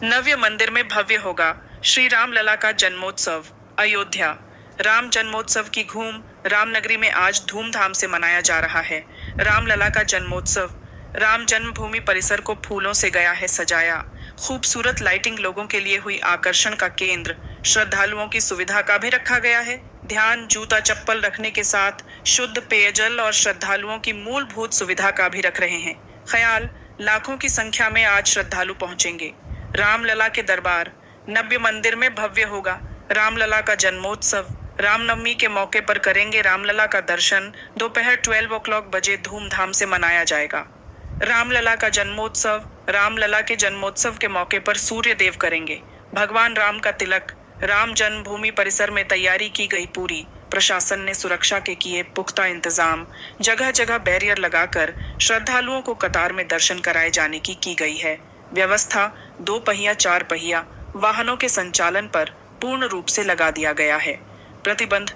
नव्य मंदिर में भव्य होगा श्री राम लला का जन्मोत्सव। अयोध्या। राम जन्मोत्सव की धूम रामनगरी में आज धूमधाम से मनाया जा रहा है। रामलला का जन्मोत्सव। राम जन्मभूमि परिसर को फूलों से गया है सजाया। खूबसूरत लाइटिंग लोगों के लिए हुई आकर्षण का केंद्र। श्रद्धालुओं की सुविधा का भी रखा गया है ध्यान। जूता चप्पल रखने के साथ शुद्ध पेयजल और श्रद्धालुओं की मूलभूत सुविधा का भी रख रहे हैं ख्याल। लाखों की संख्या में आज श्रद्धालु पहुंचेंगे। रामलला के दरबार। नव्य मंदिर में भव्य होगा रामलला का जन्मोत्सव। रामनवमी के मौके पर करेंगे रामलला का दर्शन। दोपहर 12 o'clock बजे धूमधाम से मनाया जाएगा रामलला का जन्मोत्सव। रामलला के जन्मोत्सव के मौके पर सूर्य देव करेंगे भगवान राम का तिलक। राम जन्मभूमि परिसर में तैयारी की गई पूरी। प्रशासन ने सुरक्षा के किए पुख्ता इंतजाम। जगह जगह बैरियर लगाकर श्रद्धालुओं को कतार में दर्शन कराए जाने की गई है व्यवस्था। 2 पहिया 4 पहिया वाहनों के संचालन पर पूर्ण रूप से लगा दिया गया है प्रतिबंध।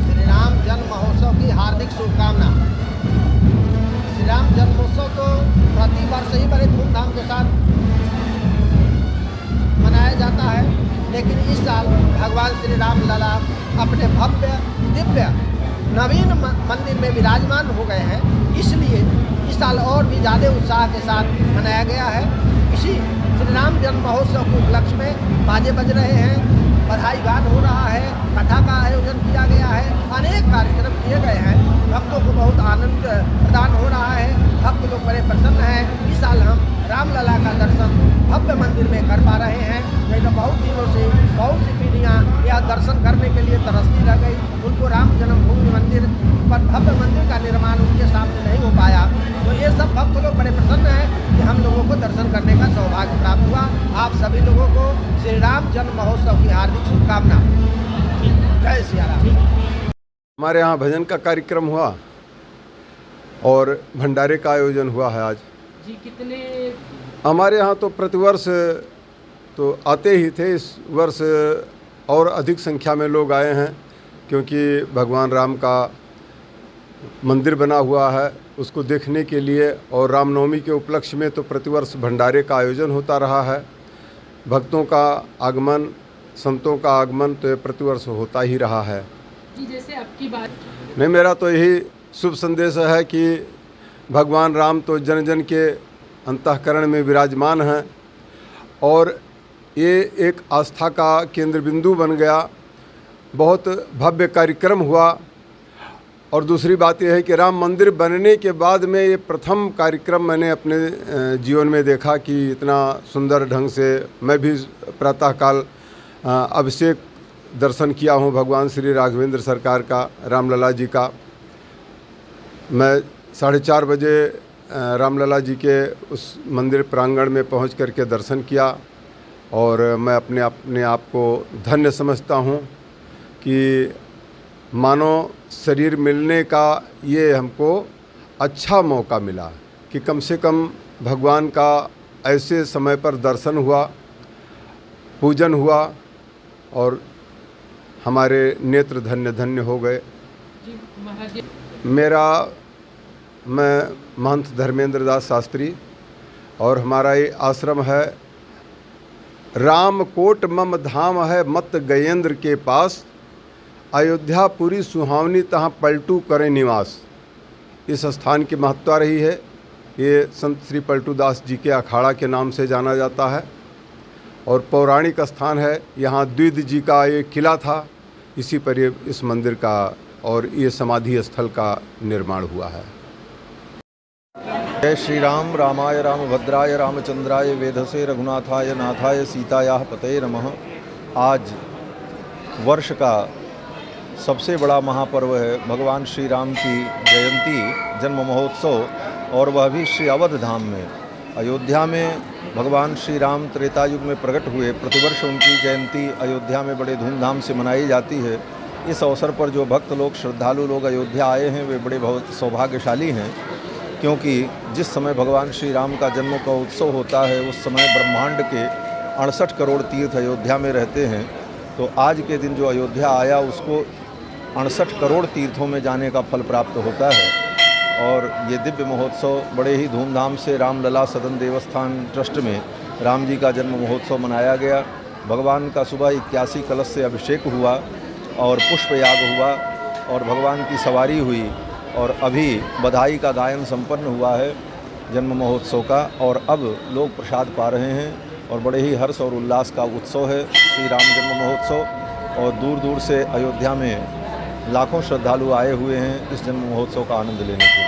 श्री राम जन्म महोत्सव की हार्दिक शुभकामना। श्री राम जन्मोत्सव तो प्रति वर्ष ही बड़े धूमधाम के साथ मनाया जाता है, लेकिन इस साल भगवान श्री राम लला अपने भव्य दिव्य नवीन मंदिर में विराजमान हो गए हैं, इसलिए इस साल और भी ज़्यादा उत्साह के साथ मनाया गया है। इसी श्री राम जन्म महोत्सव के उपलक्ष्य में बाजे बज रहे हैं, बधाई गान हो रहा है, कथा का आयोजन किया गया है, अनेक कार्यक्रम किए गए हैं। भक्तों को बहुत आनंद प्रदान हो रहा है, भक्त लोग बड़े प्रसन्न हैं। इस साल हम रामलला का दर्शन भव्य मंदिर में कर पा रहे हैं। नहीं तो बहुत दिनों से बहुत सी पीढ़ियाँ यह दर्शन करने के लिए तरसती रह गई, उनको राम जन्मभूमि मंदिर पर भव्य मंदिर का निर्माण उनके सामने नहीं हो पाया। तो ये सब भक्त लोग बड़े प्रसन्न हैं कि हम लोगों को दर्शन करने का सौभाग्य प्राप्त हुआ। आप सभी लोगों को श्री राम जन्म महोत्सव की हार्दिक शुभकामना। जय सिया राम। हमारे यहाँ भजन का कार्यक्रम हुआ और भंडारे का आयोजन हुआ है आज जी। कितने हमारे यहाँ तो प्रतिवर्ष तो आते ही थे, इस वर्ष और अधिक संख्या में लोग आए हैं क्योंकि भगवान राम का मंदिर बना हुआ है उसको देखने के लिए। और रामनवमी के उपलक्ष्य में तो प्रतिवर्ष भंडारे का आयोजन होता रहा है। भक्तों का आगमन, संतों का आगमन तो ये प्रतिवर्ष होता ही रहा है जी। जैसे आपकी बात नहीं, मेरा तो यही शुभ संदेश है कि भगवान राम तो जन जन के अंतःकरण में विराजमान हैं और ये एक आस्था का केंद्र बिंदु बन गया। बहुत भव्य कार्यक्रम हुआ। और दूसरी बात यह है कि राम मंदिर बनने के बाद में ये प्रथम कार्यक्रम मैंने अपने जीवन में देखा कि इतना सुंदर ढंग से मैं भी प्रातःकाल अभिषेक दर्शन किया हूँ भगवान श्री राघवेंद्र सरकार का, रामलला जी का। मैं 4:30 बजे रामलला जी के उस मंदिर प्रांगण में पहुंच करके दर्शन किया और मैं अपने आप को धन्य समझता हूं कि मानव शरीर मिलने का ये हमको अच्छा मौका मिला कि कम से कम भगवान का ऐसे समय पर दर्शन हुआ, पूजन हुआ और हमारे नेत्र धन्य धन्य हो गए। मैं महंत धर्मेंद्र दास शास्त्री और हमारा ये आश्रम है रामकोट मम धाम है मत गयेंद्र के पास, अयोध्या पुरी सुहावनी तहाँ पलटू करें निवास। इस स्थान की महत्ता रही है। ये संत श्री पलटू दास जी के अखाड़ा के नाम से जाना जाता है और पौराणिक स्थान है। यहाँ द्विद जी का एक किला था, इसी पर ये इस मंदिर का और ये समाधि स्थल का निर्माण हुआ है। जय श्री राम। रामाय रामभद्राय रामचंद्राय वेधसे रघुनाथाय नाथाय सीतायाः पतये नमः। आज वर्ष का सबसे बड़ा महापर्व है भगवान श्री राम की जयंती, जन्म महोत्सव, और वह भी श्री अवध धाम में अयोध्या में भगवान श्री राम त्रेता युग में प्रकट हुए। प्रतिवर्ष उनकी जयंती अयोध्या में बड़े धूमधाम से मनाई जाती है। इस अवसर पर जो भक्त लोग, श्रद्धालु लोग अयोध्या आए हैं वे बड़े बहुत सौभाग्यशाली हैं, क्योंकि जिस समय भगवान श्री राम का जन्म का उत्सव होता है उस समय ब्रह्मांड के 68 करोड़ तीर्थ अयोध्या में रहते हैं। तो आज के दिन जो अयोध्या आया उसको 68 करोड़ तीर्थों में जाने का फल प्राप्त होता है। और ये दिव्य महोत्सव बड़े ही धूमधाम से रामलला सदन देवस्थान ट्रस्ट में राम जी का जन्म महोत्सव मनाया गया। भगवान का सुबह 81 कलश से अभिषेक हुआ और पुष्प याग हुआ और भगवान की सवारी हुई और अभी बधाई का गायन संपन्न हुआ है जन्म महोत्सव का, और अब लोग प्रसाद पा रहे हैं और बड़े ही हर्ष और उल्लास का उत्सव है श्री राम जन्म महोत्सव। और दूर दूर से अयोध्या में लाखों श्रद्धालु आए हुए हैं इस जन्म महोत्सव का आनंद लेने के लिए।